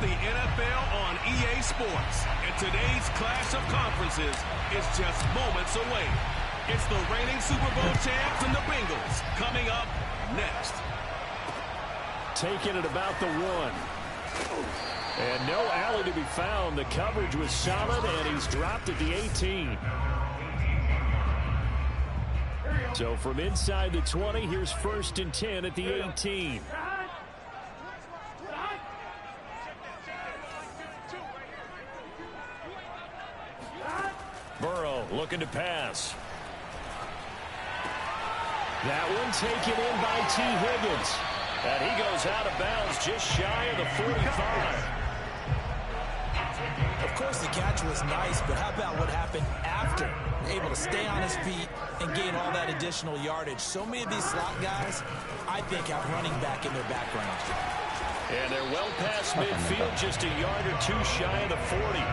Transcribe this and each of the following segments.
the NFL on EA Sports, and today's clash of conferences is just moments away. It's the reigning Super Bowl champs and the Bengals coming up next. Taking it about the 1. And no alley to be found. The coverage was solid, and he's dropped at the 18. So from inside the 20, here's 1st and 10 at the 18. Burrow looking to pass. That one taken in by T. Higgins. And he goes out of bounds just shy of the 45. Of course, the catch was nice, but how about what happened after? Able to stay on his feet and gain all that additional yardage. So many of these slot guys, I think, have running back in their background. And they're well past midfield, just a yard or two shy of the 40.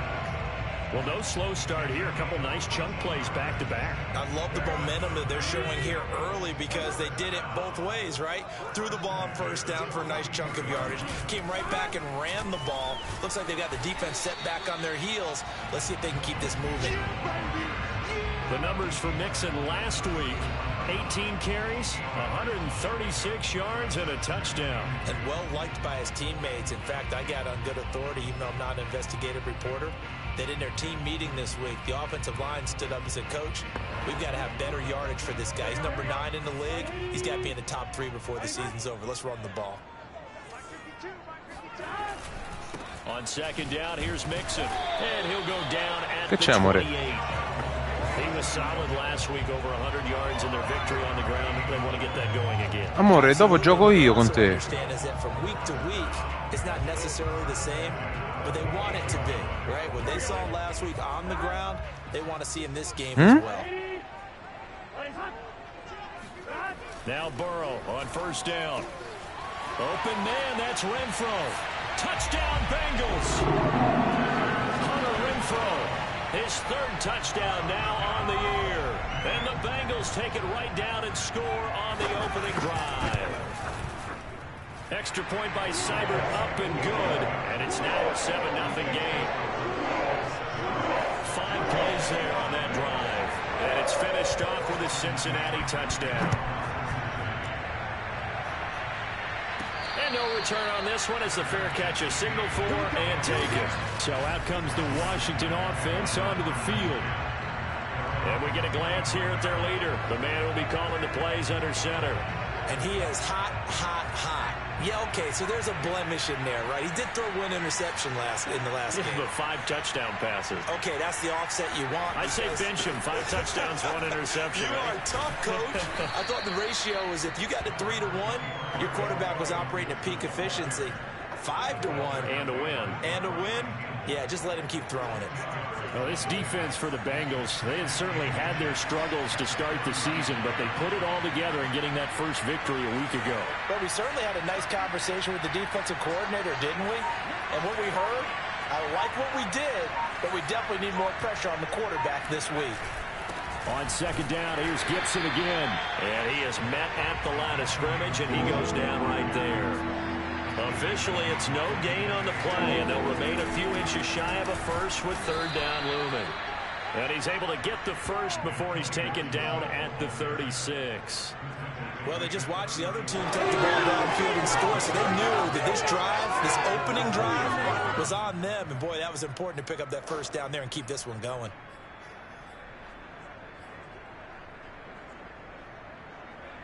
Well, no slow start here. A couple nice chunk plays back-to-back. I love the momentum that they're showing here early because they did it both ways, right? Threw the ball on 1st down for a nice chunk of yardage. Came right back and ran the ball. Looks like they've got the defense set back on their heels. Let's see if they can keep this moving. The numbers for Mixon last week: 18 carries, 136 yards, and a touchdown. And well-liked by his teammates. In fact, I got on good authority, even though I'm not an investigative reporter, that in their team meeting this week, the offensive line stood up and said, Coach, we've got to have better yardage for this guy. He's number 9 in the league. He's got to be in the top 3 before the season's over. Let's run the ball. On 2nd down, here's Mixon. And he'll go down at the 28. He was solid last week, over 100 yards in their victory on the ground. They want to get that going again. Amore, dopo gioco io con te. Understand is that from week to week, it's not necessarily the same, but they want it to be, right? What they saw last week on the ground, they want to see in this game as well. Now Burrow on 1st down. Open man, that's Renfro. Touchdown Bengals. Hunter Renfro. His 3rd touchdown now on the year. And the Bengals take it right down and score on the opening drive. Extra point by Seibert, up and good. And it's now a 7-0 game. 5 plays there on that drive. And it's finished off with a Cincinnati touchdown. And no return on this one as the fair catch is signaled for and taken. So out comes the Washington offense onto the field. And we get a glance here at their leader. The man who will be calling the plays under center. And he is hot, hot, hot. Yeah, okay, so there's a blemish in there, right? He did throw 1 interception in the last game. But 5 touchdown passes. Okay, that's the offset you want. I say bench him. 5 touchdowns, 1 interception. You are tough, Coach. I thought the ratio was if you got to 3-1, your quarterback was operating at peak efficiency. 5-1. And a win. And a win? Yeah, just let him keep throwing it. Well, this defense for the Bengals, they had certainly had their struggles to start the season, but they put it all together in getting that first victory a week ago. Well, we certainly had a nice conversation with the defensive coordinator, didn't we? And what we heard, I like what we did, but we definitely need more pressure on the quarterback this week. On 2nd down, here's Gibson again. And he is met at the line of scrimmage, and he goes down right there. Officially, it's no gain on the play, and they'll remain a few inches shy of a first with 3rd down looming. And he's able to get the first before he's taken down at the 36. Well, they just watched the other team take the ball downfield and score, so they knew that this drive, this opening drive, was on them. And, boy, that was important to pick up that 1st down there and keep this one going.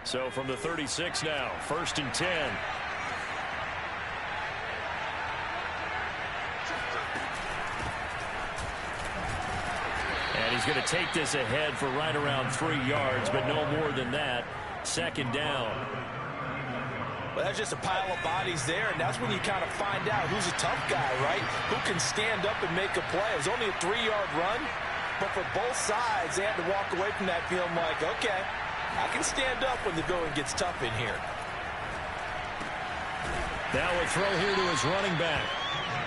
So from the 36 now, 1st and 10. And he's going to take this ahead for right around 3 yards, but no more than that. 2nd down. Well, that's just a pile of bodies there, and that's when you kind of find out who's a tough guy, right? Who can stand up and make a play. It was only a 3-yard run, but for both sides, they had to walk away from that feeling like, okay, I can stand up when the going gets tough in here. Now a throw here to his running back.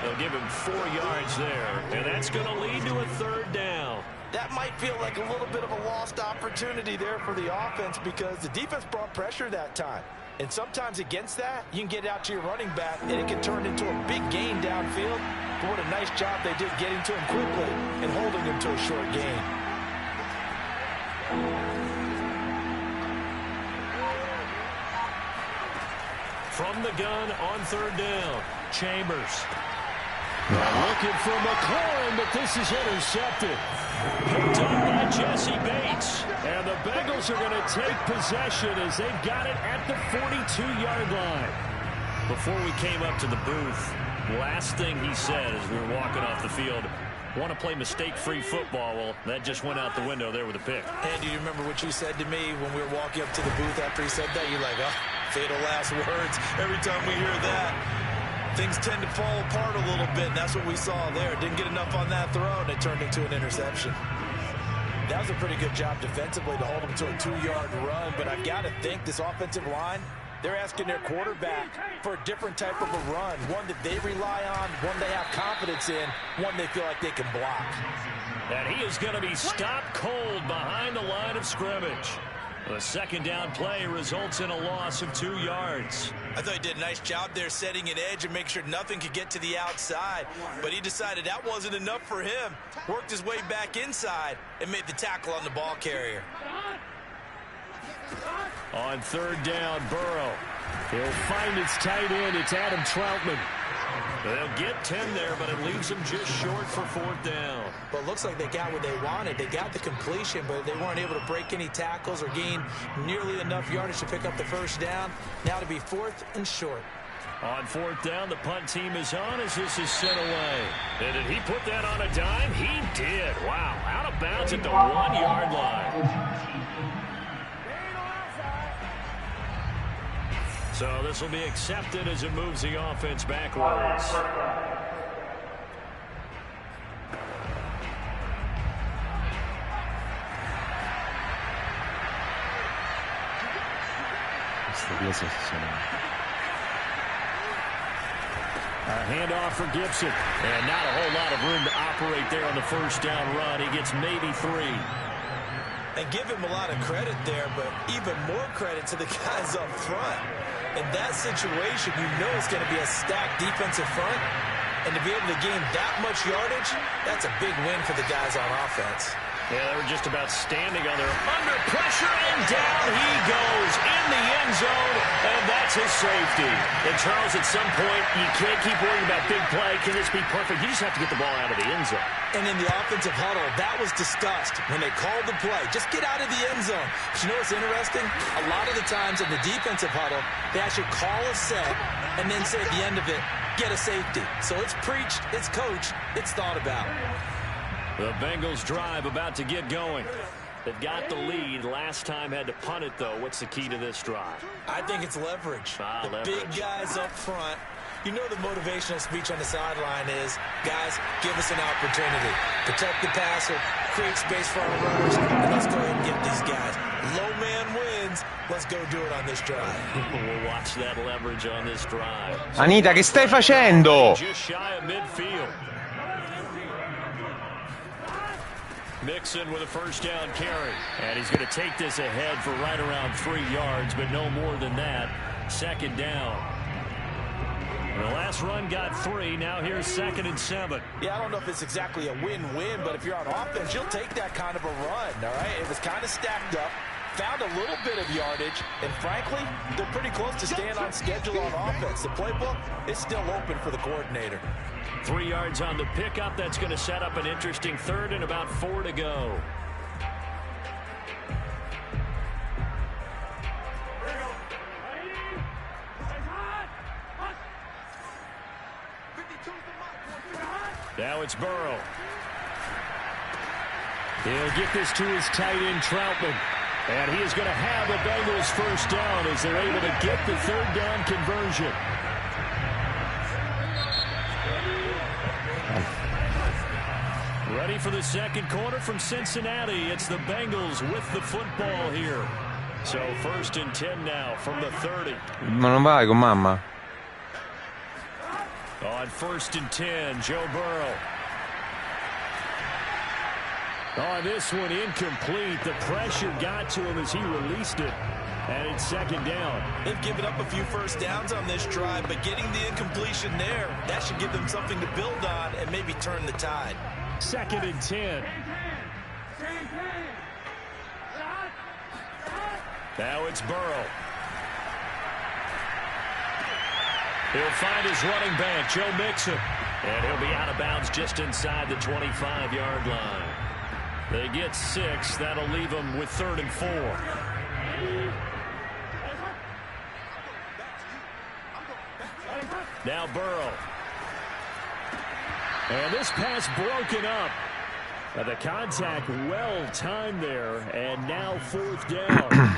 They'll give him 4 yards there, and that's going to lead to a 3rd down. That might feel like a little bit of a lost opportunity there for the offense because the defense brought pressure that time. And sometimes against that, you can get out to your running back, and it can turn into a big gain downfield. But what a nice job they did getting to him quickly and holding him to a short gain. From the gun on third down, Chambers. Looking for McLaurin, but this is intercepted. Picked up by Jesse Bates. And the Bengals are going to take possession as they've got it at the 42-yard line. Before we came up to the booth, last thing he said as we were walking off the field, want to play mistake-free football. Well, that just went out the window there with a pick. And do you remember what you said to me when we were walking up to the booth after he said that? You're like, oh, fatal last words. Every time we hear that, things tend to fall apart a little bit, and that's what we saw there. Didn't get enough on that throw, and it turned into an interception. That was a pretty good job defensively to hold him to a 2-yard run, but I've got to think this offensive line, they're asking their quarterback for a different type of a run, one that they rely on, one they have confidence in, one they feel like they can block. And he is going to be stopped cold behind the line of scrimmage. The second down play results in a loss of 2 yards. I thought he did a nice job there setting an edge and make sure nothing could get to the outside. But he decided that wasn't enough for him. Worked his way back inside and made the tackle on the ball carrier. On third down, Burrow. He'll find its tight end. It's Adam Troutman. They'll get 10 there, but it leaves them just short for fourth down. But it looks like they got what they wanted. They got the completion, but they weren't able to break any tackles or gain nearly enough yardage to pick up the first down. Now to be fourth and short. On fourth down, the punt team is on as this is sent away. And did he put that on a dime? He did. Wow. Out of bounds at the 1-yard line. So this will be accepted as it moves the offense backwards. A handoff for Gibson. And not a whole lot of room to operate there on the first down run. He gets maybe 3. And give him a lot of credit there, but even more credit to the guys up front. In that situation, you know it's going to be a stacked defensive front. And to be able to gain that much yardage, that's a big win for the guys on offense. Yeah, they were just about standing on there. Under pressure, and down he goes in the end zone, and that's his safety. And, Charles, at some point, you can't keep worrying about big play. Can this be perfect? You just have to get the ball out of the end zone. And in the offensive huddle, that was discussed when they called the play. Just get out of the end zone. But you know what's interesting? A lot of the times in the defensive huddle, they actually call a set and then say at the end of it, get a safety. So it's preached, it's coached, it's thought about. The Bengals drive about to get going. They've got the lead. Last time had to punt it, though. What's the key to this drive? I think it's leverage. Leverage. Big guys up front. You know the motivational speech on the sideline is, guys, give us an opportunity. Protect the passer, create space for our runners, and let's go ahead and get these guys. Low man wins. Let's go do it on this drive. We'll watch that leverage on this drive. Anita, che stai facendo? Just shy of midfield. Mixon with a first down carry. And he's going to take this ahead for right around 3 yards, but no more than that. Second down. And the last run got 3. Now here's 2nd and 7. Yeah, I don't know if it's exactly a win-win, but if you're on offense, you'll take that kind of a run, all right? It was kind of stacked up. Found a little bit of yardage, and frankly, they're pretty close to staying on schedule on offense. The playbook is still open for the coordinator. 3 yards on the pickup. That's going to set up an interesting third and about 4 to go. Now it's Burrow. He'll get this to his tight end, Troutman. And he is going to have the Bengals first down as they're able to get the third down conversion. Ready for the second quarter from Cincinnati. It's the Bengals with the football here. So 1st and 10 now from the 30. Ma non vai con mamma? On 1st and 10, Joe Burrow. On this one, incomplete. The pressure got to him as he released it. And it's second down. They've given up a few first downs on this drive, but getting the incompletion there, that should give them something to build on and maybe turn the tide. Second and 10. Now it's Burrow. He'll find his running back, Joe Mixon. And he'll be out of bounds just inside the 25-yard line. They get 6. That'll leave them with 3rd and 4. Now Burrow. And this pass broken up. The contact well timed there. And now 4th down.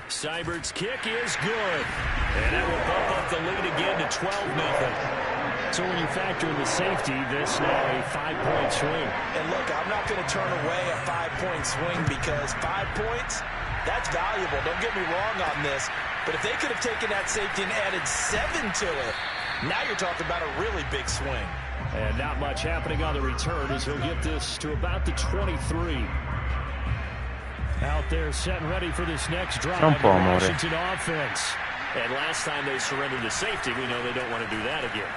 Seibert's kick is good. And that will bump up the lead again to 12-0. So when you factor in the safety, this now a 5-point swing. And look, I'm not going to turn away a 5-point swing because 5 points, that's valuable. Don't get me wrong on this. But if they could have taken that safety and added 7 to it, now you're talking about a really big swing. And not much happening on the return as he'll get this to about the 23. Out there set and ready for this next drive. Washington offense. And last time they surrendered to safety, we know they don't want to do that again.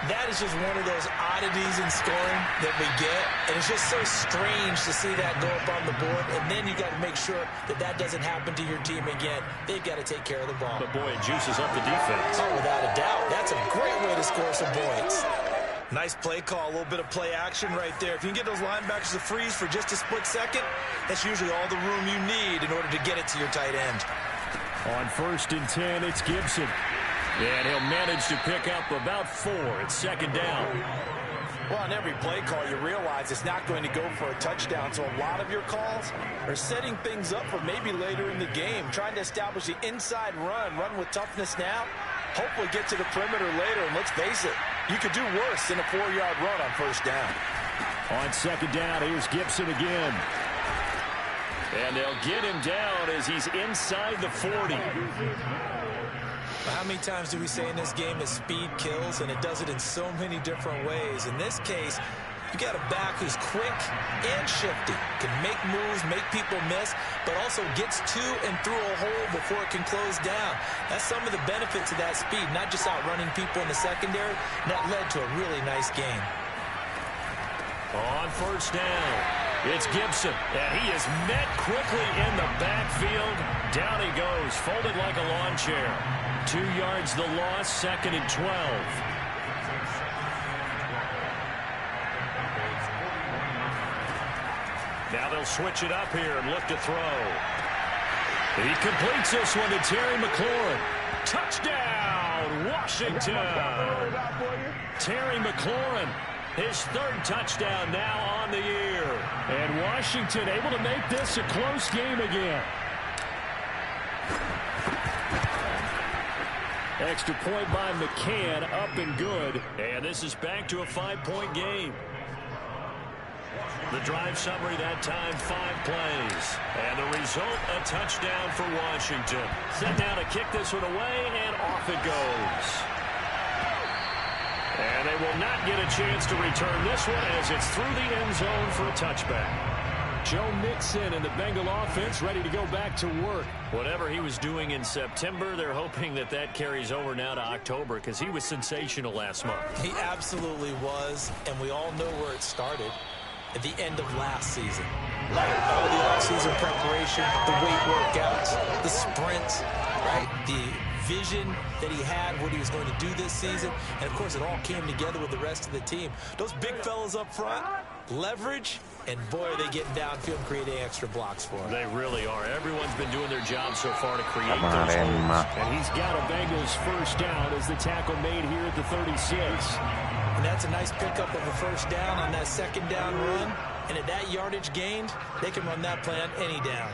That is just one of those oddities in scoring that we get. And it's just so strange to see that go up on the board. And then you got to make sure that that doesn't happen to your team again. They've got to take care of the ball. But boy, it juices up the defense. Oh, without a doubt. That's a great way to score some points. Nice play call, a little bit of play action right there. If you can get those linebackers to freeze for just a split second, that's usually all the room you need in order to get it to your tight end. On 1st and 10, it's Gibson. And he'll manage to pick up about 4. It's 2nd down. Well, on every play call, you realize it's not going to go for a touchdown. So a lot of your calls are setting things up for maybe later in the game, trying to establish the inside run with toughness now. Hopefully get to the perimeter later, and let's face it, you could do worse than a 4-yard run on 1st down. On 2nd down, here's Gibson again. And they'll get him down as he's inside the 40. How many times do we say in this game that speed kills, and it does it in so many different ways? In this case, you got a back who's quick and shifty, can make moves, make people miss, but also gets to and through a hole before it can close down. That's some of the benefits of that speed, not just outrunning people in the secondary. And that led to a really nice game. On 1st down, it's Gibson, and he is met quickly in the backfield. Down he goes, folded like a lawn chair. 2 yards the loss, 2nd and 12. Now they'll switch it up here and look to throw. He completes this one to Terry McLaurin. Touchdown, Washington. Terry McLaurin, his 3rd touchdown now on the year. And Washington able to make this a close game again. Extra point by McCann, up and good. And this is back to a 5-point game. The drive summary that time, 5 plays. And the result, a touchdown for Washington. Set down to kick this one away, and off it goes. And they will not get a chance to return this one as it's through the end zone for a touchback. Joe Mixon and the Bengal offense ready to go back to work. Whatever he was doing in September, they're hoping that that carries over now to October because he was sensational last month. He absolutely was, and we all know where it started. At the end of last season. All the off-season preparation, the weight workouts, the sprints, right? The vision that he had, what he was going to do this season. And, of course, it all came together with the rest of the team. Those big fellas up front, leverage, and, boy, are they getting downfield and creating extra blocks for him. They really are. Everyone's been doing their job so far to create those holes. And he's got a Bengals 1st down as the tackle made here at the 36. And that's a nice pickup of a 1st down on that 2nd down run. And at that yardage gained, they can run that play on any down.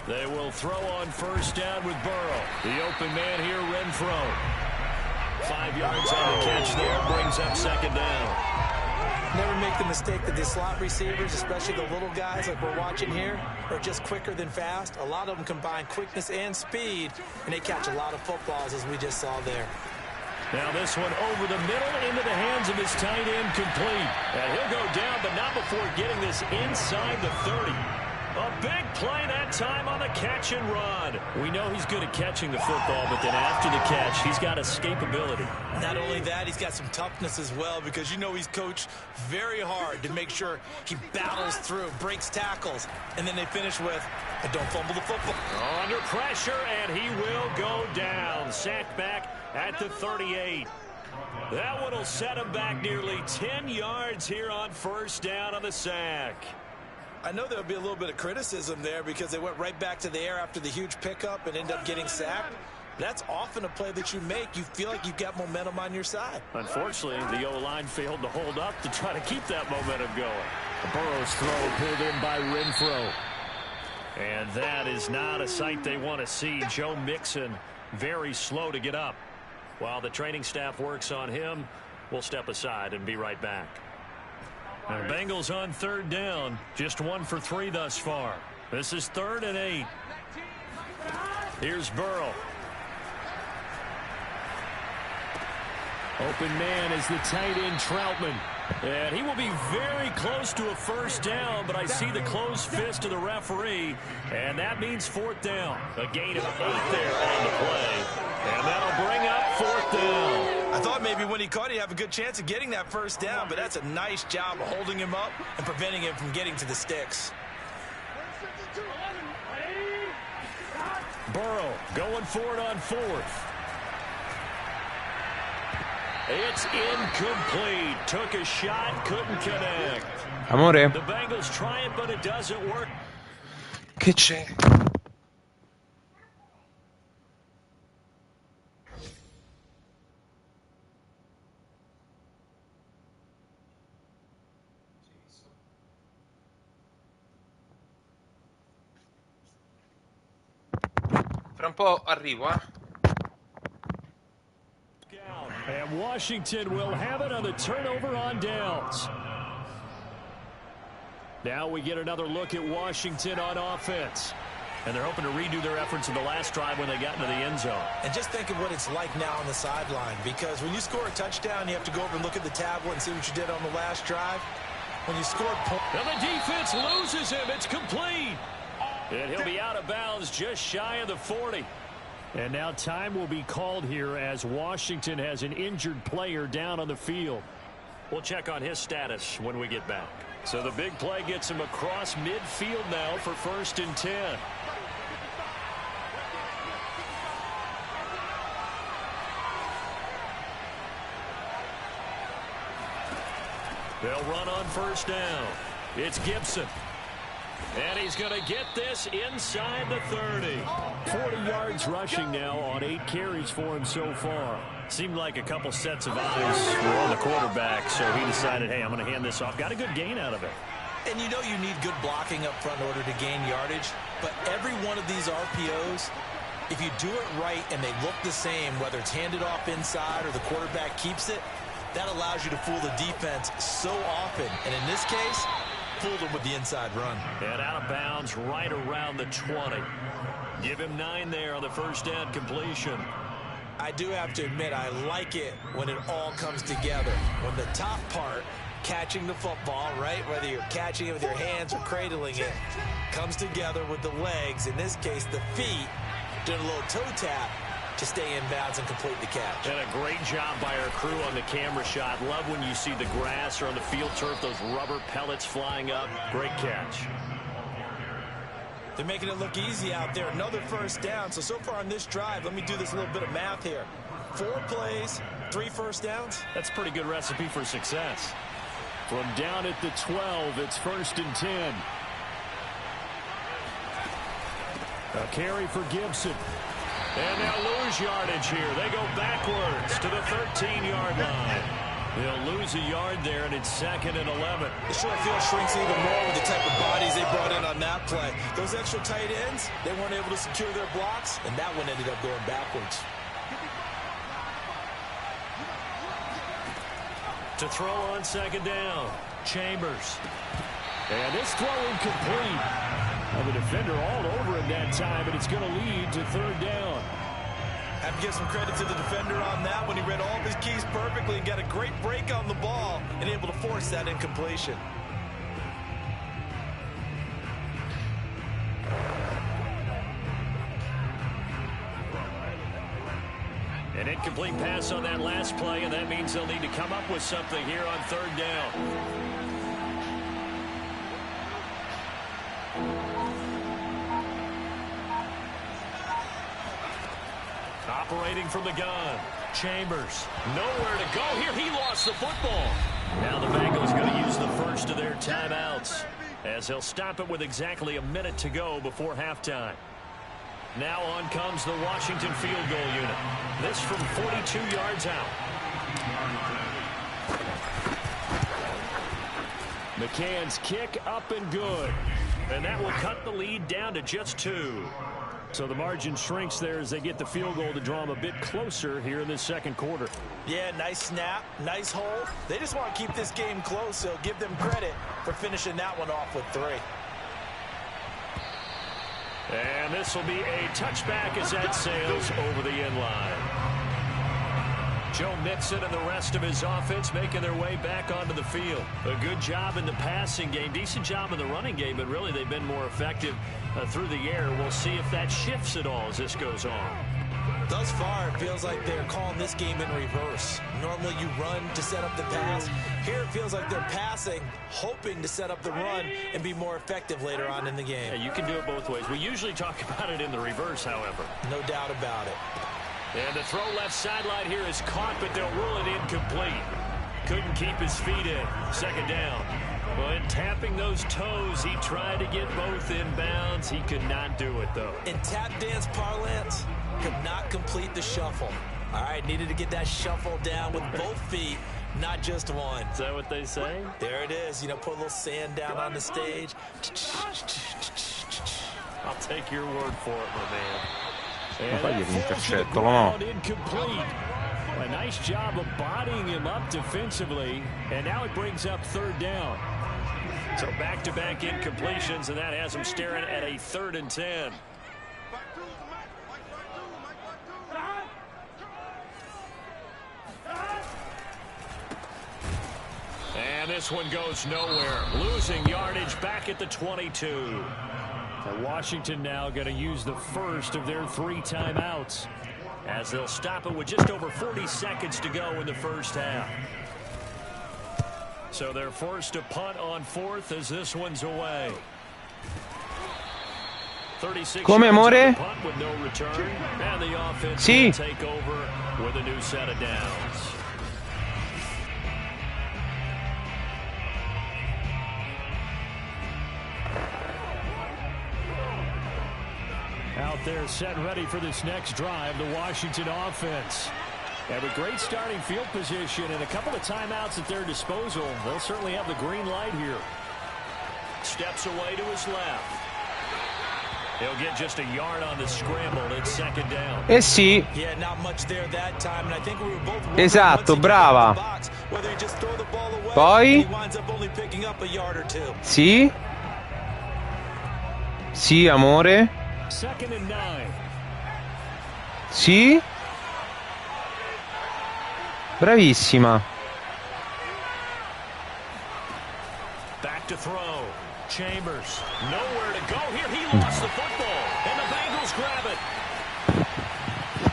They will throw on 1st down with Burrow. The open man here, Renfro. 5 yards on the catch there, brings up 2nd down. Never make the mistake that the slot receivers, especially the little guys like we're watching here, are just quicker than fast. A lot of them combine quickness and speed, and they catch a lot of footballs as we just saw there. Now this one over the middle into the hands of his tight end, complete. And he'll go down, but not before getting this inside the 30. A big play that time on the catch and run. We know he's good at catching the football, but then after the catch, he's got escapability. Not only that, he's got some toughness as well, because you know he's coached very hard to make sure he battles through, breaks tackles, and then they finish with, but don't fumble the football. Under pressure, and he will go down. Sacked back at the 38. That one will set him back nearly 10 yards here on first down on the sack. I know there'll be a little bit of criticism there because they went right back to the air after the huge pickup and end up getting sacked. That's often a play that you make. You feel like you've got momentum on your side. Unfortunately, the O-line failed to hold up to try to keep that momentum going. Burrow's throw pulled in by Renfro. And that is not a sight they want to see. Joe Mixon very slow to get up. While the training staff works on him, we'll step aside and be right back. Now, the Bengals on third down, just 1 for 3 thus far. This is 3rd and 8. Here's Burrow. Open man is the tight end Troutman. And he will be very close to a first down, but I see the closed fist of the referee, and that means 4th down. A gain of 8 there on the play. And that'll bring up 4th down. I thought maybe when he caught it, he'd have a good chance of getting that first down, but that's a nice job of holding him up and preventing him from getting to the sticks. Burrow going for it on 4th. It's incomplete. Took a shot, couldn't connect. Amore, The Bengals try it, but it doesn't work. che c'è? Fra un po' arrivo, And Washington will have it on the turnover on downs. Now we get another look at Washington on offense. And they're hoping to redo their efforts in the last drive when they got into the end zone. And just think of what it's like now on the sideline, because when you score a touchdown, you have to go over and look at the tablet and see what you did on the last drive. When you scored points. And the defense loses him. It's complete. And he'll be out of bounds just shy of the 40. And now time will be called here as Washington has an injured player down on the field. We'll check on his status when we get back. So the big play gets him across midfield now for 1st and 10. They'll run on first down. It's Gibson. And he's going to get this inside the 30. 40 yards rushing now on 8 carries for him so far. Seemed like a couple sets of eyes were on the quarterback, so he decided, hey, I'm going to hand this off. Got a good gain out of it. And you know you need good blocking up front in order to gain yardage. But every one of these RPOs, if you do it right and they look the same, whether it's handed off inside or the quarterback keeps it, that allows you to fool the defense so often. And in this case, fooled him with the inside run. And out of bounds right around the 20. Give him 9 there on the first down completion. I do have to admit, I like it when it all comes together. When the top part, catching the football, right, whether you're catching it with your hands or cradling it, comes together with the legs, in this case the feet, doing a little toe tap to stay in bounds and complete the catch. And a great job by our crew on the camera shot. Love when you see the grass or on the field turf, those rubber pellets flying up. Great catch. They're making it look easy out there. Another first down. So far on this drive, let me do this little bit of math here. 4 plays, 3 first downs. That's a pretty good recipe for success. From down at the 12, it's 1st and 10. A carry for Gibson. And they'll lose yardage here. They go backwards to the 13-yard line. They'll lose a yard there, and it's 2nd and 11. The short field shrinks even more with the type of bodies they brought in on that play. Those extra tight ends, they weren't able to secure their blocks, and that one ended up going backwards. To throw on 2nd down, Chambers. And this throw incomplete. The defender all over him that time, and it's going to lead to 3rd down. Have to give some credit to the defender on that when he read all of his keys perfectly and got a great break on the ball and able to force that incompletion. An incomplete pass on that last play, and that means they'll need to come up with something here on third down. Operating from the gun. Chambers. Nowhere to go here. He lost the football. Now the Bengals going to use the first of their timeouts as they'll stop it with exactly a minute to go before halftime. Now on comes the Washington field goal unit. This from 42 yards out. McCann's kick up and good. And that will cut the lead down to just 2. So the margin shrinks there as they get the field goal to draw them a bit closer here in this second quarter. Yeah, nice snap, nice hold. They just want to keep this game close, so give them credit for finishing that one off with 3. And this will be a touchback as that sails over the end line. Joe Mixon and the rest of his offense making their way back onto the field. A good job in the passing game, decent job in the running game, but really they've been more effective through the air. We'll see if that shifts at all as this goes on. Thus far, it feels like they're calling this game in reverse. Normally you run to set up the pass. Here it feels like they're passing, hoping to set up the run and be more effective later on in the game. Yeah, you can do it both ways. We usually talk about it in the reverse, however. No doubt about it. And the throw left sideline here is caught, but they'll rule it incomplete. Couldn't keep his feet in. Second down. Well, in tapping those toes, he tried to get both in bounds. He could not do it, though. In tap dance parlance, could not complete the shuffle. All right, needed to get that shuffle down with both feet, not just one. Is that what they say? There it is. You know, put a little sand down on the stage. I'll take your word for it, my man. Ma fagli l'intercettolo, no? Incomplete. A nice job of bodying him up defensively, and now it brings up third down. So back-to-back incompletions, and that has him staring at a 3rd and 10. And this one goes nowhere. Losing yardage back at the 22. Washington now going to use the first of their 3 timeouts as they'll stop it with just over 40 seconds to go in the first half. So they're forced to punt on 4th as this one's away. 36 Come, amore? punt with no return, and the offense Sì. will take over with a new set of downs. Out there set ready for this next drive, the Washington offense. Have a great starting field position and a couple of timeouts at their disposal. They'll certainly have the green light here. Steps away to his left. He'll get just a yard on the scramble. It's second down. Eh sì. Yeah, not much there that time, and I think we were both Esatto, brava. whether he just throw the ball away, Poi? he winds up only picking up a yard or 2. Sì. Sì, amore. Second and 9. Sì. Bravissima. Back to throw. Chambers. Nowhere to go here. He lost the football. And the Bengals grab it.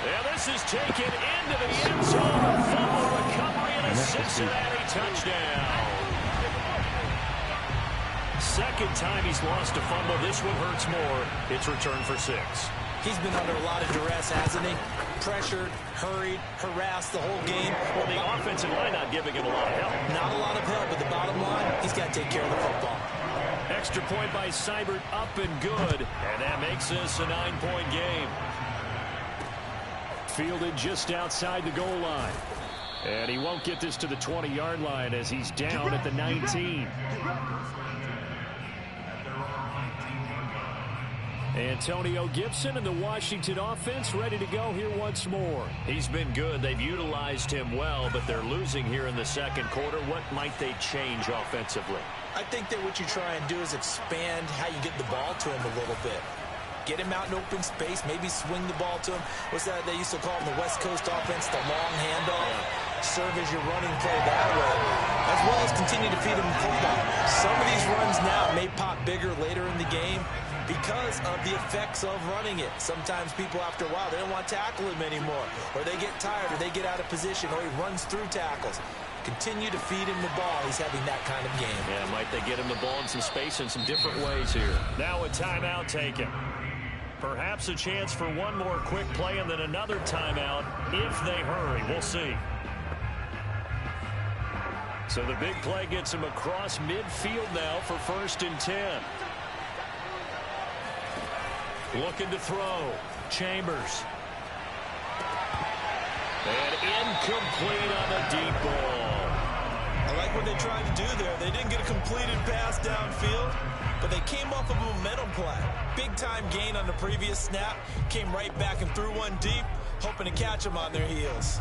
And this is taken into the end zone. A fumble recovery and a Cincinnati touchdown. Second time he's lost a fumble. This one hurts more. It's returned for 6. He's been under a lot of duress, hasn't he? Pressured, hurried, harassed the whole game. Well, the offensive line not giving him a lot of help. Not a lot of help, but the bottom line, he's got to take care of the football. Extra point by Seibert, up and good. And that makes this a 9-point game. Fielded just outside the goal line. And he won't get this to the 20-yard line as he's down at the 19. Antonio Gibson and the Washington offense ready to go here once more. He's been good. They've utilized him well, but they're losing here in the second quarter. What might they change offensively? I think that what you try and do is expand how you get the ball to him a little bit. Get him out in open space, maybe swing the ball to him. What's that they used to call in the West Coast offense, the long handoff? Serve as your running play that way, as well as continue to feed him football. Some of these runs now may pop bigger later in the game because of the effects of running it. Sometimes people, after a while, they don't want to tackle him anymore, or they get tired, or they get out of position, or he runs through tackles. Continue to feed him the ball. He's having that kind of game. Yeah, might they get him the ball in some space in some different ways here. Now a timeout taken. Perhaps a chance for one more quick play and then another timeout if they hurry. We'll see. So the big play gets him across midfield now for 1st and 10. Looking to throw. Chambers. And incomplete on the deep ball. I like what they tried to do there. They didn't get a completed pass downfield, but they came off of a momentum play. Big-time gain on the previous snap. Came right back and threw one deep, hoping to catch them on their heels.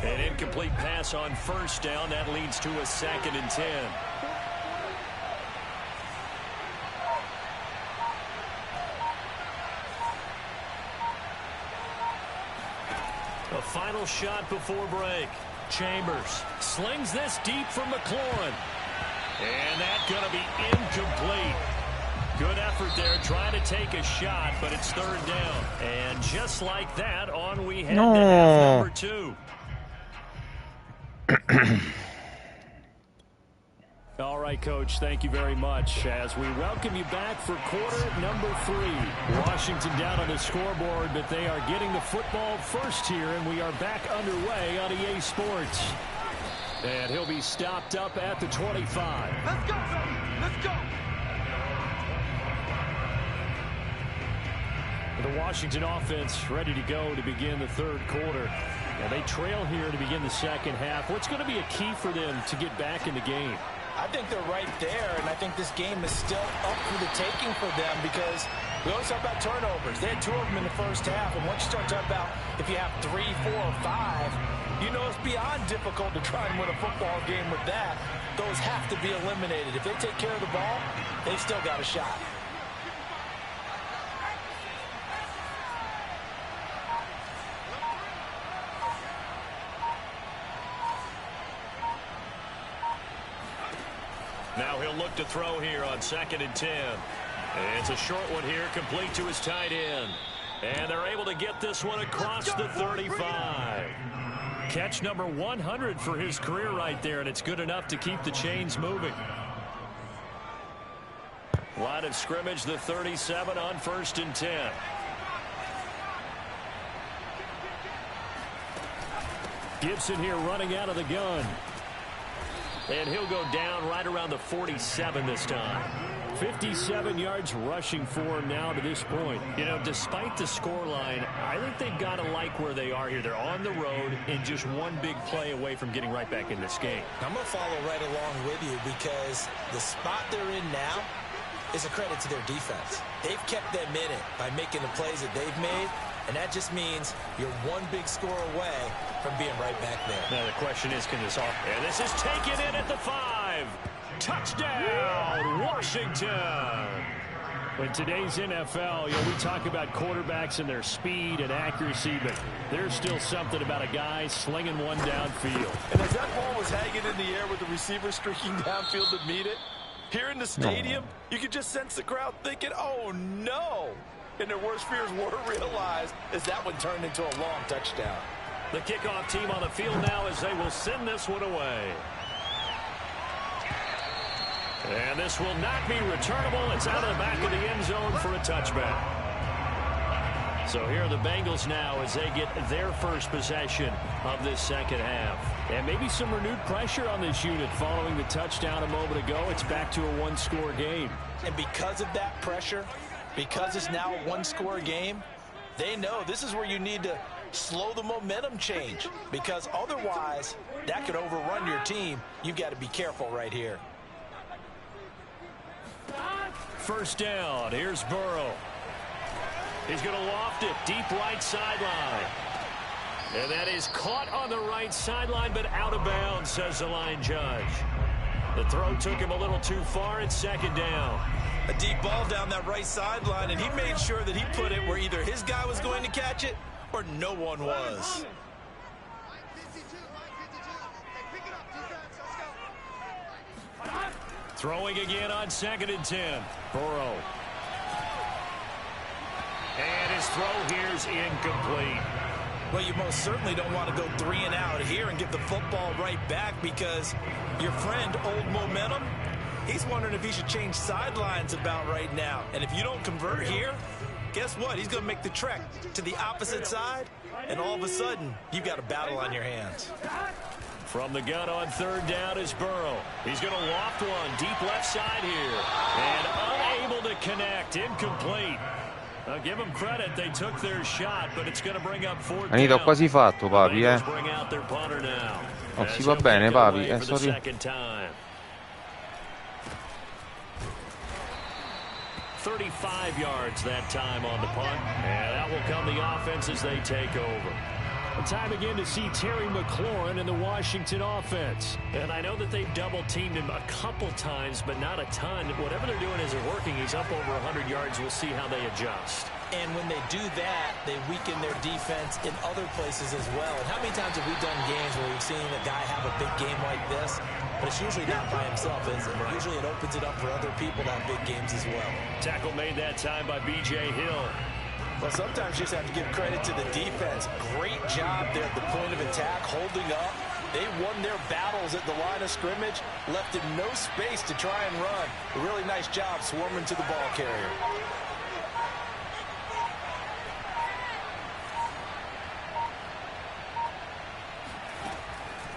An incomplete pass on 1st down. That leads to a 2nd and 10. A final shot before break. Chambers slings this deep for McLaurin. And that's going to be incomplete. Good effort there, trying to take a shot, but it's 3rd down. And just like that, on we head to half number 2. All right, Coach, thank you very much as we welcome you back for quarter number 3. Washington down on the scoreboard, but they are getting the football first here, and we are back underway on EA Sports. And he'll be stopped up at the 25. Let's go, baby. Let's go. The Washington offense ready to go to begin the 3rd quarter. And they trail here to begin the 2nd half. What's going to be a key for them to get back in the game? I think they're right there, and I think this game is still up for the taking for them because we always talk about turnovers. They had 2 of them in the 1st half, and once you start talking about if you have 3, 4, or 5, you know it's beyond difficult to try and win a football game with that. Those have to be eliminated. If they take care of the ball, they've still got a shot. Now he'll look to throw here on 2nd and 10. It's a short one here, complete to his tight end. And they're able to get this one across the 35. Catch number 100 for his career right there, and it's good enough to keep the chains moving. Line of scrimmage, the 37 on 1st and 10. Gibson here running out of the gun. And he'll go down right around the 47 this time. 57 yards rushing for him now to this point. You know, despite the scoreline, I think they've got to like where they are here. They're on the road and just one big play away from getting right back in this game. I'm going to follow right along with you because the spot they're in now is a credit to their defense. They've kept them in it by making the plays that they've made, and that just means you're one big score away from being right back there. Now the question is, can this off? And this is taken in at the 5. Touchdown, Washington. In today's NFL, you know, we talk about quarterbacks and their speed and accuracy, but there's still something about a guy slinging one downfield. And as that ball was hanging in the air with the receiver streaking downfield to meet it, here in the stadium, you could just sense the crowd thinking, oh, no. And their worst fears were realized as that one turned into a long touchdown. The kickoff team on the field now as they will send this one away. And this will not be returnable. It's out of the back of the end zone for a touchback. So here are the Bengals now as they get their first possession of this 2nd half. And maybe some renewed pressure on this unit following the touchdown a moment ago. It's back to a one-score game. And because of that pressure, because it's now a one-score game, they know this is where you need to slow the momentum change, because otherwise that could overrun your team. You've got to be careful right here. 1st down. Here's Burrow. He's going to loft it deep right sideline. And that is caught on the right sideline, but out of bounds, says the line judge. The throw took him a little too far. It's second down. A deep ball down that right sideline, and he made sure that he put it where either his guy was going to catch it or no one was. Throwing again on 2nd and 10. Burrow. And his throw here's incomplete. Well, you most certainly don't want to go 3 and out here and give the football right back, because your friend, Old Momentum, he's wondering if he should change sidelines about right now. And if you don't convert here, guess what? He's going to make the trek to the opposite side, and all of a sudden, you've got a battle on your hands. From the gun on 3rd down is Burrow. He's going to loft one deep left side here. And unable to connect. Incomplete. I'll give them credit. They took their shot, but it's going to bring up 4th Anita, ho quasi fatto, Papi, eh. Bring out their punter now. Oh, si va bene, Papi. Sorry. 35 yards that time on the punt. And out will come the offense as they take over. Time again to see Terry McLaurin in the Washington offense. And I know that they've double-teamed him a couple times, but not a ton. Whatever they're doing isn't working. He's up over 100 yards. We'll see how they adjust. And when they do that, they weaken their defense in other places as well. And how many times have we done games where we've seen a guy have a big game like this, but it's usually not by himself, is it? Usually it opens it up for other people to have big games as well. Tackle made that time by B.J. Hill. Well, sometimes you just have to give credit to the defense. Great job there at the point of attack, holding up. They won their battles at the line of scrimmage, left him no space to try and run. A really nice job swarming to the ball carrier.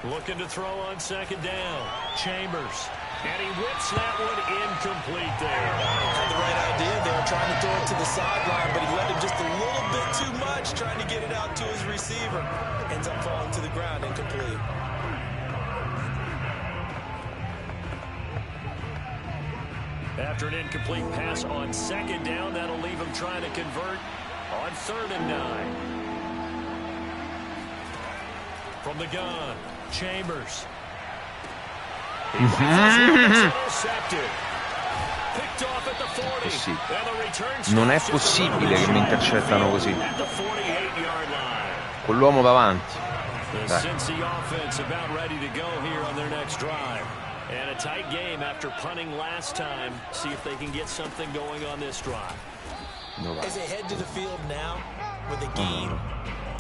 Looking to throw on 2nd down. Chambers. And he whips that one incomplete there. Had the right idea there, trying to throw it to the sideline, but he let him just a little bit too much, trying to get it out to his receiver. Ends up falling to the ground, incomplete. After an incomplete pass on 2nd down, that'll leave him trying to convert on 3rd and 9. From the gun, Chambers. Intercepted. Picked off at the 40. Sì. And the return Non è possibile che mi intercettano così. at the 48-yard line. Con l'uomo davanti. The Dai. Cincy offense about ready to go here on their next drive. And a tight game after punting last time. See if they can get something going on this drive. As they head to the field now with a game.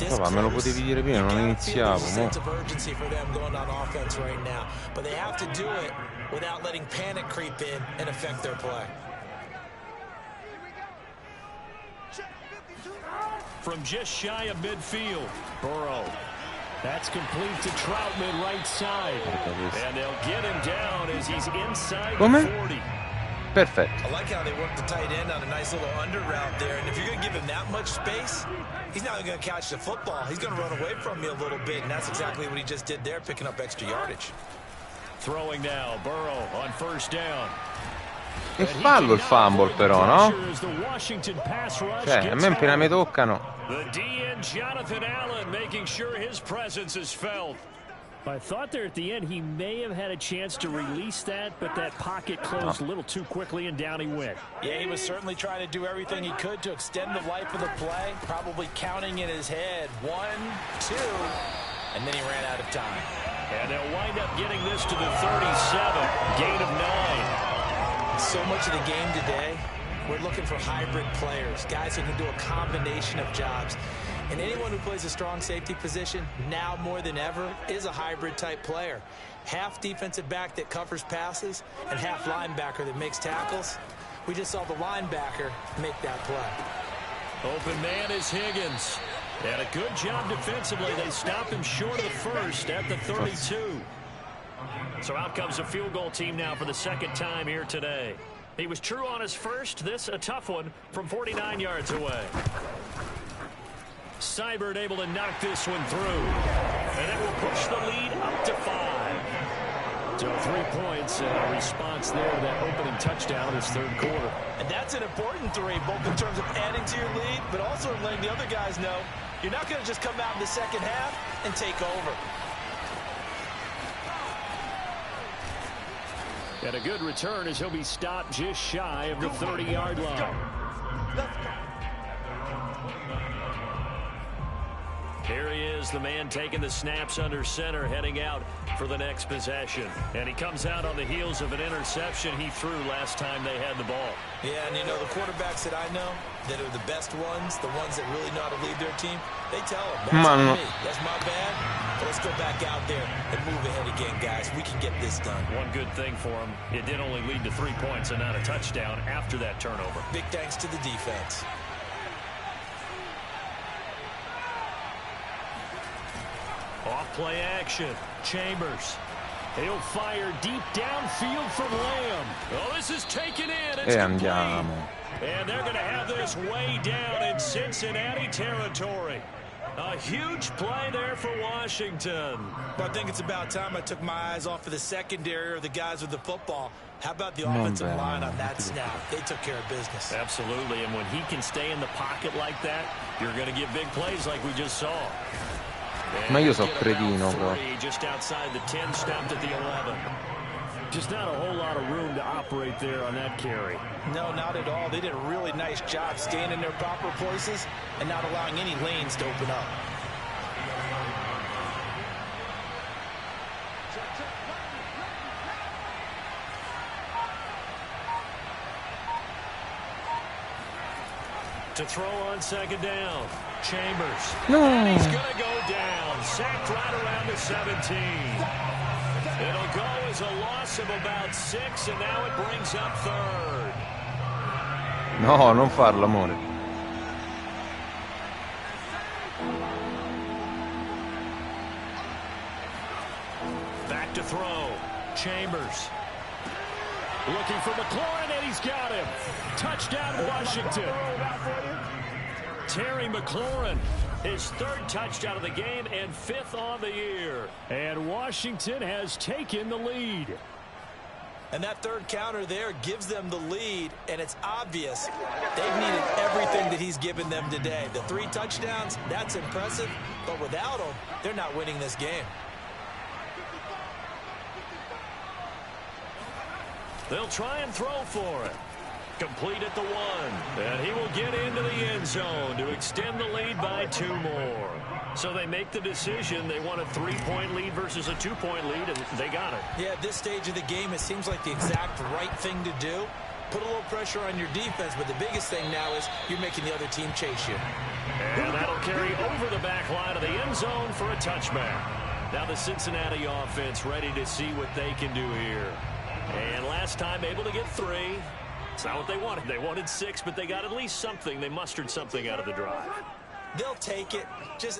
Papà, me lo potevi dire prima, non iniziavo. Sense of urgency for them going on offense right now, but they have to do it without letting panic creep in and affect their play. From just shy of midfield, Burrow. That's complete to Troutman right side. And they'll get him down as he's inside the 40. Perfetto. I like how they work the tight end on a nice little under route there. And if you're going to give him that much space, he's not going to catch the football. He's going to run away from you a little bit, and that's exactly what he just did there, picking up extra yardage. Throwing now, Burrow on 1st down. Che fallo il fumble però, no? Cioè, a me appena mi toccano. The DN Jonathan Allen making sure his presence is felt. I thought there at the end he may have had a chance to release that, but that pocket closed a little too quickly and down he went. Yeah, he was certainly trying to do everything he could to extend the life of the play, probably counting in his head 1, 2, and then he ran out of time. And they'll wind up getting this to the 37, gain of 9. So much of the game today, we're looking for hybrid players, guys who can do a combination of jobs. And anyone who plays a strong safety position, now more than ever, is a hybrid type player. Half defensive back that covers passes and half linebacker that makes tackles. We just saw the linebacker make that play. Open man is Higgins. And a good job defensively. They stopped him short of the first at the 32. So out comes a field goal team now for the 2nd time here today. He was true on his first. This a tough one from 49 yards away. Seibert able to knock this one through. And it will push the lead up to 5. So 3 points and a response there to that opening touchdown in this 3rd quarter. And that's an important 3, both in terms of adding to your lead, but also letting the other guys know You're not going to just come out in the second half and take over. And a good return as he'll be stopped just shy of the 30-yard line. Here he is, the man taking the snaps under center, heading out for the next possession. And he comes out on the heels of an interception he threw last time they had the ball. Yeah, and you know, the quarterbacks that I know that are the best ones, the ones that really know how to lead their team, they tell them, that's on me, that's my bad, but let's go back out there and move ahead again, guys. We can get this done. One good thing for him, it did only lead to 3 points and not a touchdown after that turnover. Big thanks to the defense. Off play action. Chambers. He'll fire deep downfield from Lamb. Oh, this is taken in. It's complete. And they're going to have this way down in Cincinnati territory. A huge play there for Washington. Well, I think it's about time I took my eyes off of the secondary or the guys with the football. How about the offensive line on that snap? They took care of business. Absolutely, and when he can stay in the pocket like that, you're going to get big plays like we just saw. Ma io so cretino, bro. Just outside the 10, stopped at the 11. Just not a whole lot of room to operate there on that carry. No, not at all. They did a really nice job staying in their proper places and not allowing any lanes to open up. To throw on second down. Chambers. No. And he's going to go down. Sacked right around the 17. It'll go as a loss of about 6, and now it brings up third. No, non farlo, amore. Back to throw. Chambers. Looking for McLaurin, and he's got him. Touchdown, Washington. Terry McLaurin, his 3rd touchdown of the game and 5th on the year. And Washington has taken the lead. And that 3rd counter there gives them the lead, and it's obvious they've needed everything that he's given them today. The 3 touchdowns, that's impressive, but without them, they're not winning this game. They'll try and throw for it. Complete at the 1. And he will get into the end zone to extend the lead by 2 more. So they make the decision. They want a 3-point lead versus a 2-point lead, and they got it. Yeah, at this stage of the game, it seems like the exact right thing to do. Put a little pressure on your defense, but the biggest thing now is you're making the other team chase you. And that'll carry over the back line of the end zone for a touchback. Now the Cincinnati offense ready to see what they can do here. And last time able to get 3. It's not what they wanted. They wanted 6, but they got at least something. They mustered something out of the drive. They'll take it.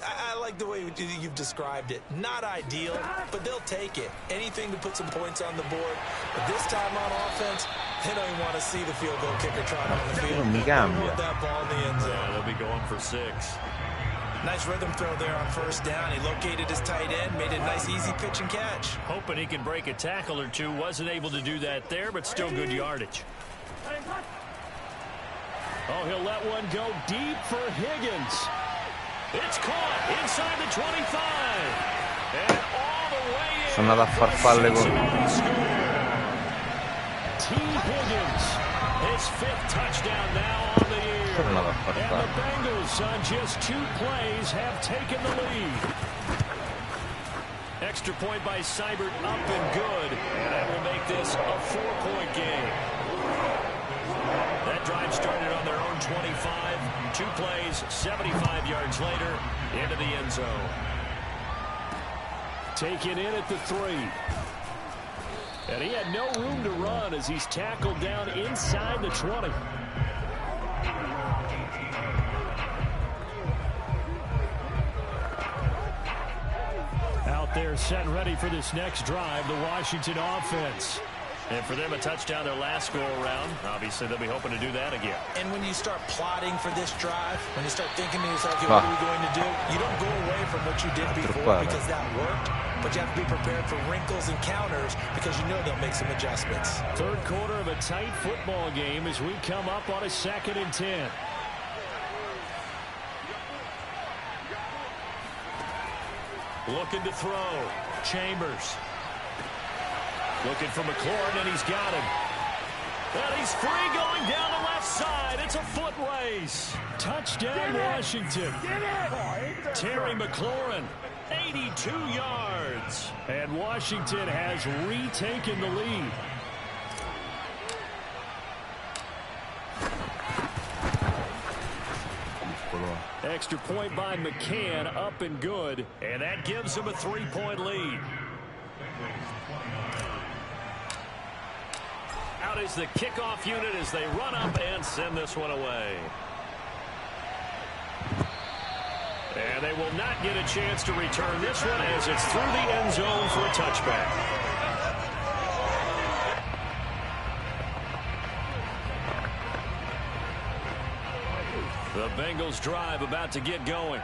I like the way you've described it. Not ideal, but they'll take it. Anything to put some points on the board. But this time on offense, they don't even want to see the field goal kicker trying on the field. They want that ball in the end zone. Yeah, they'll be going for 6. Nice rhythm throw there on 1st down. He located his tight end, made a nice easy pitch and catch. Hoping he can break a tackle or 2. Wasn't able to do that there, but still good yardage. Oh, he'll let one go deep for Higgins. It's caught inside the 25. And all the way in. Sono andato a farfalle con... T. Higgins, his 5th touchdown now on the year. Sono andato a And the farfalle. Bengals on just 2 plays have taken the lead. Extra point by Seibert up and good. And that will make this a 4-point game. That drive started on their own 25. 2 plays, 75 yards later, into the end zone. Taken in at the 3. And he had no room to run as he's tackled down inside the 20. Out there set and ready for this next drive, the Washington offense. And for them, a touchdown their last go-around. Obviously, they'll be hoping to do that again. And when you start plotting for this drive, when you start thinking to yourself, okay, what are we going to do? You don't go away from what you did before because that worked. But you have to be prepared for wrinkles and counters because you know they'll make some adjustments. 3rd quarter of a tight football game as we come up on a 2nd and 10. Looking to throw. Chambers. Looking for McLaurin, and he's got him. And he's free going down the left side. It's a foot race. Touchdown, Washington. Terry McLaurin, 82 yards. And Washington has retaken the lead. Extra point by McCann, up and good. And that gives him a 3-point lead. Out is the kickoff unit as they run up and send this one away. And they will not get a chance to return this one as it's through the end zone for a touchback. The Bengals drive about to get going.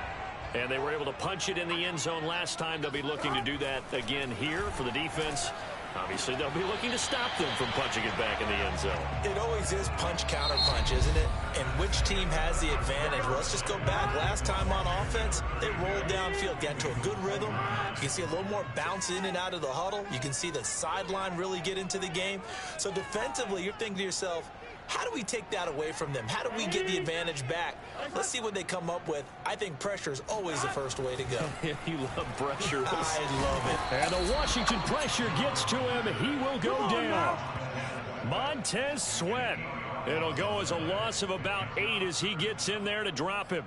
And they were able to punch it in the end zone last time. They'll be looking to do that again here for the defense. Obviously, they'll be looking to stop them from punching it back in the end zone. It always is punch-counter-punch, isn't it? And which team has the advantage? Well, let's just go back. Last time on offense, they rolled downfield, got into a good rhythm. You can see a little more bounce in and out of the huddle. You can see the sideline really get into the game. So defensively, you're thinking to yourself, how do we take that away from them? How do we get the advantage back? Let's see what they come up with. I think pressure is always the first way to go. You love pressure. I love it. And the Washington pressure gets to him. He will go down. Montez Sweat. It'll go as a loss of about 8 as he gets in there to drop him.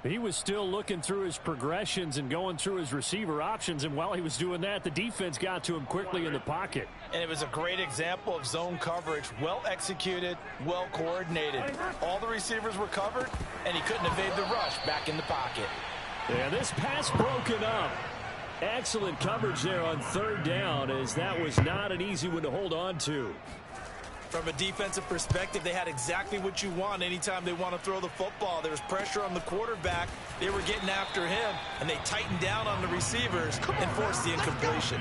He was still looking through his progressions and going through his receiver options, and while he was doing that, the defense got to him quickly in the pocket. And it was a great example of zone coverage, well executed, well coordinated. All the receivers were covered, and he couldn't evade the rush back in the pocket. Yeah, this pass broken up. Excellent coverage there on 3rd down, as that was not an easy one to hold on to. From a defensive perspective, they had exactly what you want anytime they want to throw the football. There was pressure on the quarterback. They were getting after him, and they tightened down on the receivers and forced the incompletion.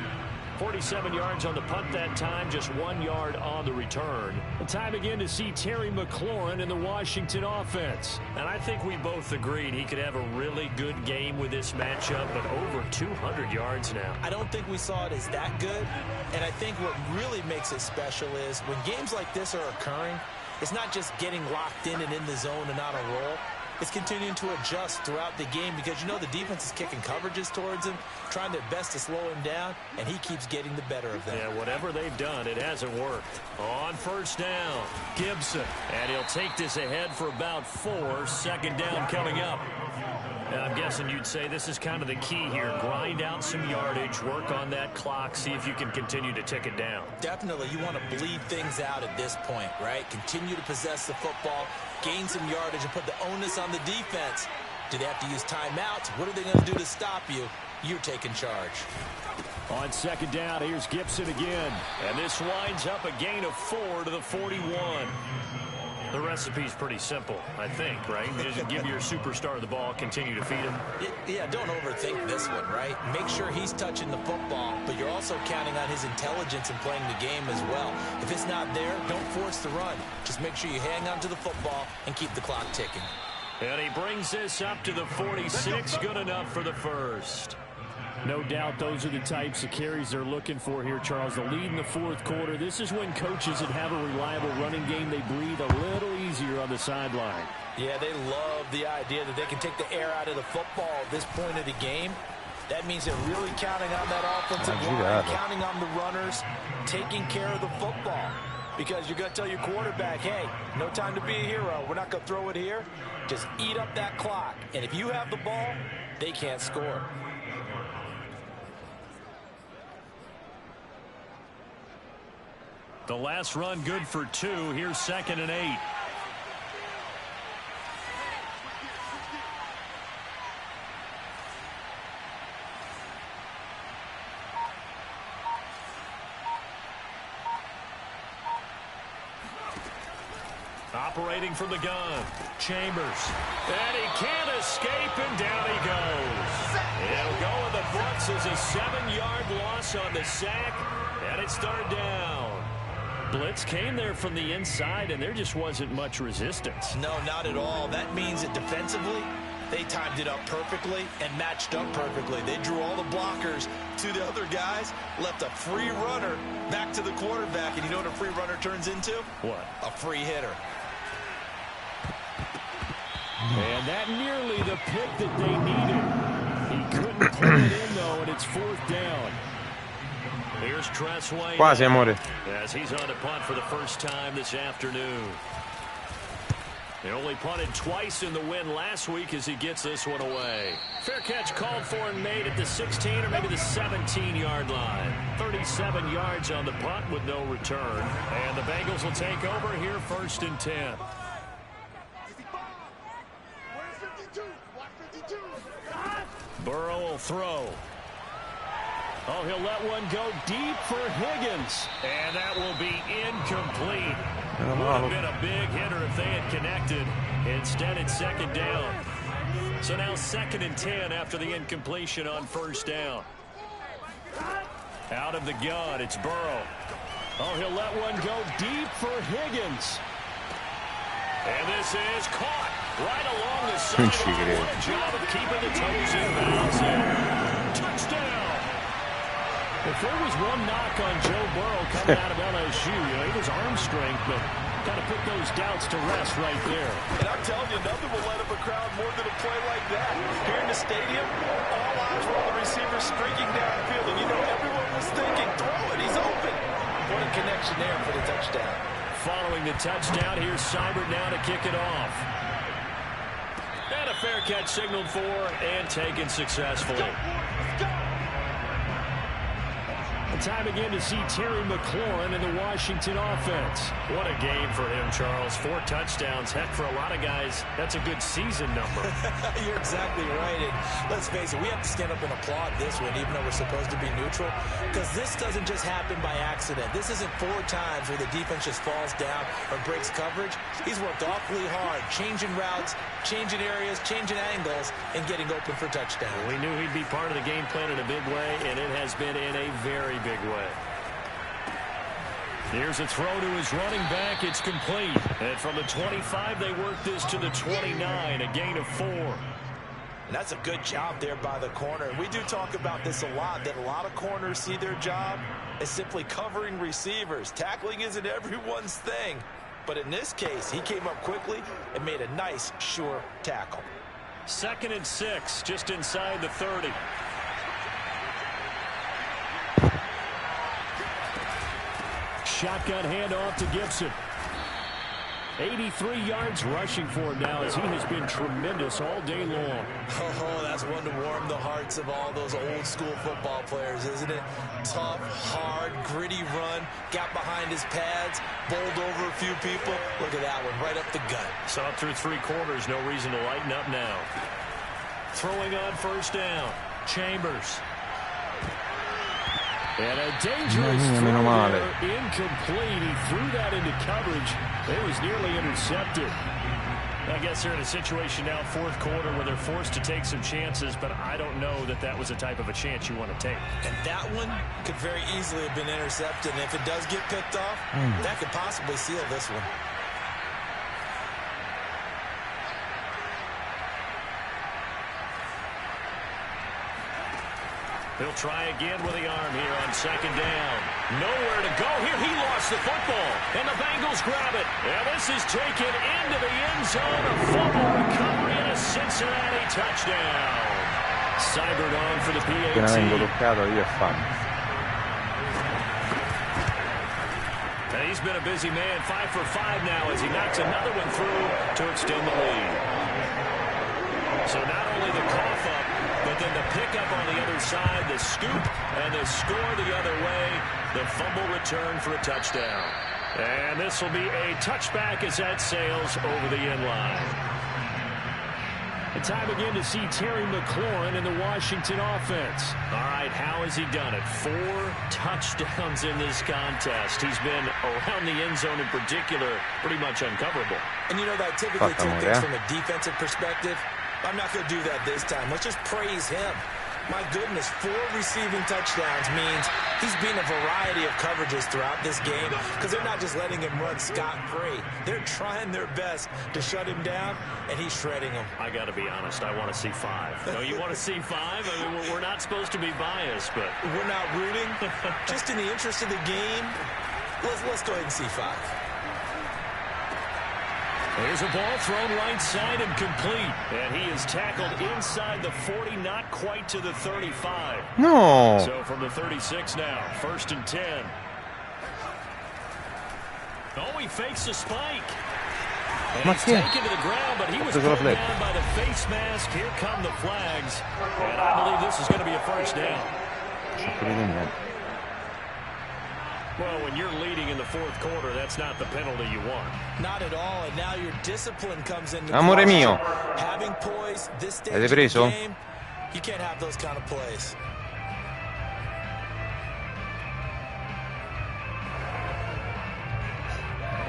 47 yards on the punt that time, just 1 yard on the return. The time again to see Terry McLaurin in the Washington offense. And I think we both agreed he could have a really good game with this matchup, but over 200 yards now. I don't think we saw it as that good, and I think what really makes it special is when games like this are occurring, it's not just getting locked in and in the zone and on a roll. It's continuing to adjust throughout the game because, you know, the defense is kicking coverages towards him, trying their best to slow him down, and he keeps getting the better of them. Yeah, whatever they've done, it hasn't worked. On 1st down, Gibson. And he'll take this ahead for about 4. 2nd down coming up. And I'm guessing you'd say this is kind of the key here. Grind out some yardage, work on that clock, see if you can continue to tick it down. Definitely. You want to bleed things out at this point, right? Continue to possess the football, gain some yardage, and put the onus on the defense. Do they have to use timeouts? What are they going to do to stop you? You're taking charge. On 2nd down, here's Gibson again. And this winds up a gain of 4 to the 41. The recipe's pretty simple, I think, right? Just give your superstar the ball, continue to feed him. Yeah, don't overthink this one, right? Make sure he's touching the football, but you're also counting on his intelligence in playing the game as well. If it's not there, don't force the run. Just make sure you hang on to the football and keep the clock ticking. And he brings this up to the 46, good enough for the first. No doubt those are the types of carries they're looking for here, Charles. The lead in the 4th quarter. This is when coaches that have a reliable running game, they breathe a little easier on the sideline. Yeah, they love the idea that they can take the air out of the football at this point of the game. That means they're really counting on that offensive line, counting on the runners, taking care of the football. Because you're going to tell your quarterback, hey, no time to be a hero. We're not going to throw it here. Just eat up that clock. And if you have the ball, they can't score. The last run good for 2. Here's 2nd and 8. Operating from the gun. Chambers. And he can't escape, and down he goes. It'll go in the books as a 7-yard loss on the sack, and it's 3rd down. Blitz came there from the inside, and there just wasn't much resistance. No, not at all. That means that defensively, They timed it up perfectly and matched up perfectly. They drew all the blockers to the other guys, left a free runner back to the quarterback. And you know what a free runner turns into? What? A free hitter. And that nearly the pick that they needed. He couldn't pull it in, though, and it's 4th down. Here's Tressway. Quasi, amore. As he's on to punt for the first time this afternoon. They only punted twice in the win last week as he gets this one away. Fair catch called for and made at the 16 or maybe the 17-yard line. 37 yards on the punt with no return. And the Bengals will take over here 1st and 10. Burrow will throw. Oh, he'll let one go deep for Higgins. And that will be incomplete. Would have been a big hitter if they had connected. Instead, it's 2nd down. So now 2nd and 10 after the incompletion on 1st down. Out of the gun, it's Burrow. Oh, he'll let one go deep for Higgins. And this is caught right along the sideline. What a job of keeping the toes in bounds there. Touchdown. If there was one knock on Joe Burrow coming out of LSU, it was arm strength, but kind of put those doubts to rest right there. And I'm telling you, nothing will light up a crowd more than a play like that. Here in the stadium, all eyes were on the receiver streaking downfield, and you know everyone was thinking, throw it, he's open. What a connection there for the touchdown. Following the touchdown, here's Seibert now to kick it off. And a fair catch signaled for and taken successfully. Time again to see Terry McLaurin in the Washington offense. What a game for him, Charles. 4 touchdowns. Heck, for a lot of guys, that's a good season number. You're exactly right. And let's face it, we have to stand up and applaud this one, even though we're supposed to be neutral, because this doesn't just happen by accident. This isn't 4 times where the defense just falls down or breaks coverage. He's worked awfully hard, changing routes, changing areas, changing angles, and getting open for touchdowns. We knew he'd be part of the game plan in a big way, and it has been in a very big way. Here's a throw to his running back. It's complete. And from the 25, they work this to the 29, a gain of 4. And that's a good job there by the corner. We do talk about this a lot, that a lot of corners see their job as simply covering receivers. Tackling isn't everyone's thing. But in this case, he came up quickly and made a nice, sure tackle. 2nd and 6, just inside the 30. Shotgun handoff to Gibson. 83 yards rushing for him now as he has been tremendous all day long. Oh, that's one to warm the hearts of all those old school football players, isn't it? Tough, hard, gritty run, got behind his pads, bowled over a few people. Look at that one, right up the gut. Saw through 3 quarters, no reason to lighten up now. Throwing on 1st down, Chambers. And a dangerous throw there, incomplete. He threw that into coverage. It was nearly intercepted. I guess they're in a situation now, 4th quarter, where they're forced to take some chances, but I don't know that that was the type of a chance you want to take. And that one could very easily have been intercepted. And if it does get picked off, that could possibly seal this one. He'll try again with the arm here on 2nd down. Nowhere to go here. He lost the football, and the Bengals grab it. And this is taken into the end zone. A fumble recovery and a Cincinnati touchdown. Seibert on for the PAT. Appena vengo toccato io e fanno. He's been a busy man, 5 for 5 now as he knocks another one through to extend the lead. So not only the cough up, but then the pickup on the other side, the scoop, and the score the other way. The fumble return for a touchdown. And this will be a touchback as that sails over the end line. And time again to see Terry McLaurin in the Washington offense. All right, how has he done it? 4 touchdowns in this contest. He's been around the end zone in particular, pretty much uncoverable. And you know that typically took things from a defensive perspective. I'm not going to do that this time. Let's just praise him. My goodness, 4 receiving touchdowns means he's been a variety of coverages throughout this game because they're not just letting him run scot-free. They're trying their best to shut him down, and he's shredding them. I got to be honest, I want to see 5. No, you want to see 5? I mean, we're not supposed to be biased, but... We're not rooting. Just in the interest of the game, let's go ahead and see 5. There's a ball thrown right side and complete. And he is tackled inside the 40, not quite to the 35. No. So from the 36 now, 1st and 10. Oh, he fakes a spike. And he's taken to the ground, but he was pulled down by the face mask. Here come the flags. And I believe this is going to be a first down. Well, when you're leading in the 4th quarter, that's not the penalty you want. Not at all, and now your discipline comes into Amore mio. Having poise, this stage Avete of the preso? game, you can't have those kind of plays.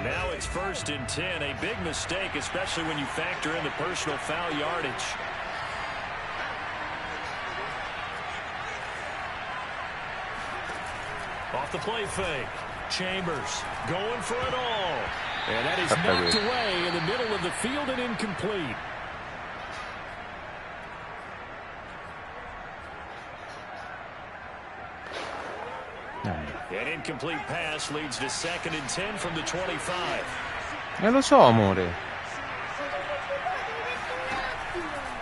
Now it's 1st and 10, a big mistake, especially when you factor in the personal foul yardage. Off the play fake. Chambers going for it all. And that is knocked away in the middle of the field and incomplete. An incomplete pass leads to 2nd and 10 from the 25. Lo so, amore.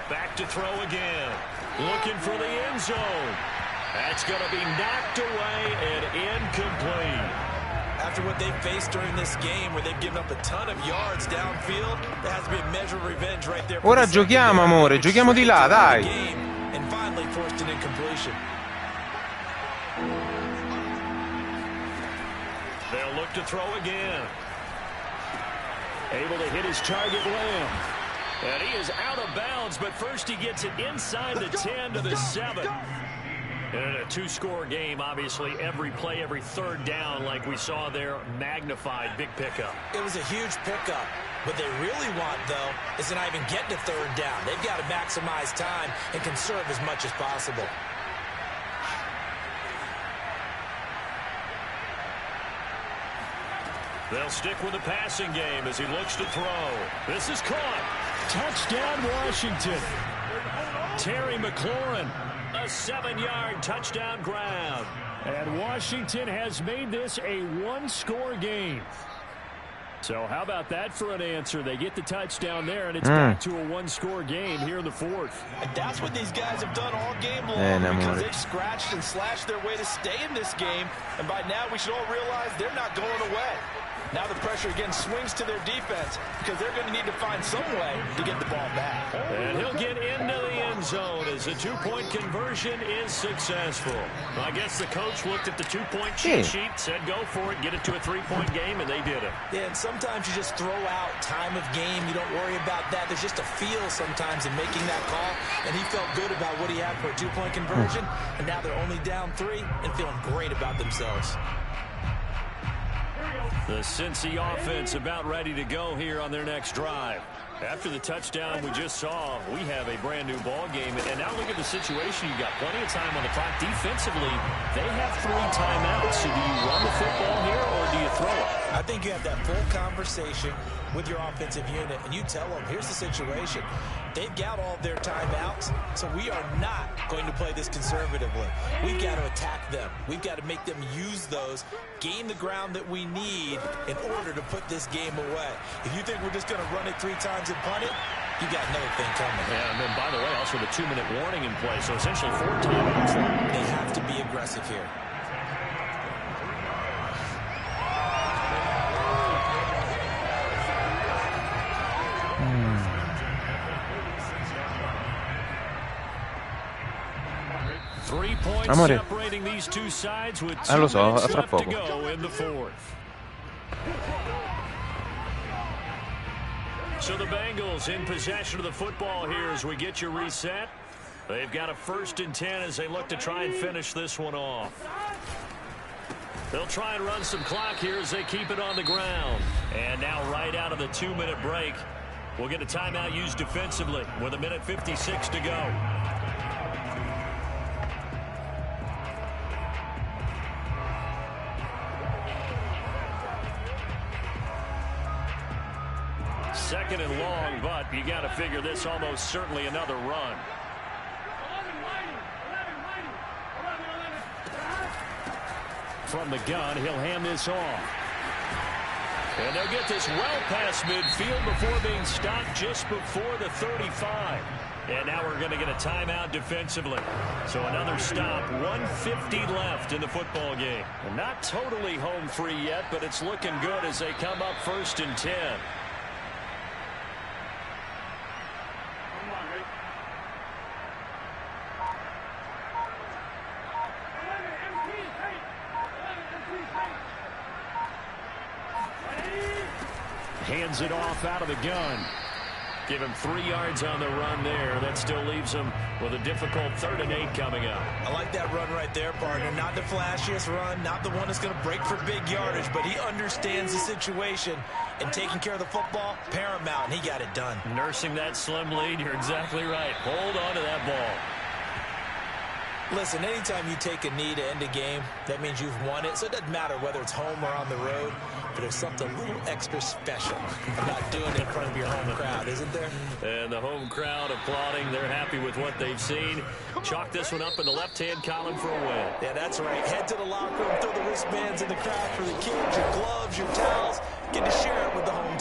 Back to throw again. Looking for the end zone. That's going to be knocked away and incomplete. After what they faced during this game, where they've given up a ton of yards downfield, there has to be a measure of revenge right there. Ora giochiamo, amore, giochiamo di là, dai. And finally forced an incompletion. They'll look to throw again. Able to hit his target, Lamb. And he is out of bounds, but first he gets it inside the 10 to the 7. In a 2-score game, obviously, every play, every 3rd down, like we saw there, magnified, big pickup. It was a huge pickup. What they really want, though, is to not even get to 3rd down. They've got to maximize time and conserve as much as possible. They'll stick with the passing game as he looks to throw. This is caught. Touchdown, Washington. Terry McLaurin. A 7-yard touchdown grab. And Washington has made this a 1-score game. So how about that for an answer? They get the touchdown there, and it's back to a 1-score game here in the 4th. And that's what these guys have done all game long, because they've scratched and slashed their way to stay in this game. And by now, we should all realize they're not going away. Now the pressure again swings to their defense because they're going to need to find some way to get the ball back. And he'll get into the end zone as the 2-point conversion is successful. I guess the coach looked at the 2-point cheat sheet, said go for it, get it to a 3-point game, and they did it. Yeah, and sometimes you just throw out time of game. You don't worry about that. There's just a feel sometimes in making that call, and he felt good about what he had for a 2-point conversion, and now they're only down 3 and feeling great about themselves. The Cincy offense about ready to go here on their next drive. After the touchdown we just saw, we have a brand new ball game. And now look at the situation. You got plenty of time on the clock. Defensively, they have 3 timeouts. So do you run the football here or do you throw it? I think you have that full conversation with your offensive unit, and you tell them, here's the situation. They've got all of their timeouts, so we are not going to play this conservatively. We've got to attack them. We've got to make them use those, gain the ground that we need in order to put this game away. If you think we're just going to run it 3 times and punt it, you got another thing coming. Yeah, and then, by the way, also the 2-minute warning in play, so essentially 4 timeouts. They have to be aggressive here. Amore. Separating these two sides with 2 lo so, minutes fra left to poco. go in the 4th. So the Bengals in possession of the football here as we get you reset. They've got a 1st and 10 as they look to try and finish this one off. They'll try and run some clock here as they keep it on the ground. And now right out of the 2-minute break, we'll get a timeout used defensively with 1:56 to go. 2nd and long, but you got to figure this almost certainly another run. From the gun, he'll hand this off. And they'll get this well past midfield before being stopped just before the 35. And now we're going to get a timeout defensively. So another stop, 1:50 left in the football game. And not totally home free yet, but it's looking good as they come up 1st and 10. Hands it off out of the gun. Give him 3 yards on the run there. That still leaves him with a difficult 3rd and 8 coming up. I like that run right there, partner. Not the flashiest run, not the one that's going to break for big yardage, but he understands the situation, and taking care of the football, paramount, and he got it done. Nursing that slim lead, you're exactly right. Hold on to that ball. Listen, anytime you take a knee to end a game, that means you've won it. So it doesn't matter whether it's home or on the road, but there's something a little extra special about doing it in front of your home crowd, isn't there? And the home crowd applauding. They're happy with what they've seen. Chalk this one up in the left-hand column for a win. Yeah, that's right. Head to the locker room, throw the wristbands in the crowd for the kids, your gloves, your towels. Get to share it with the home team.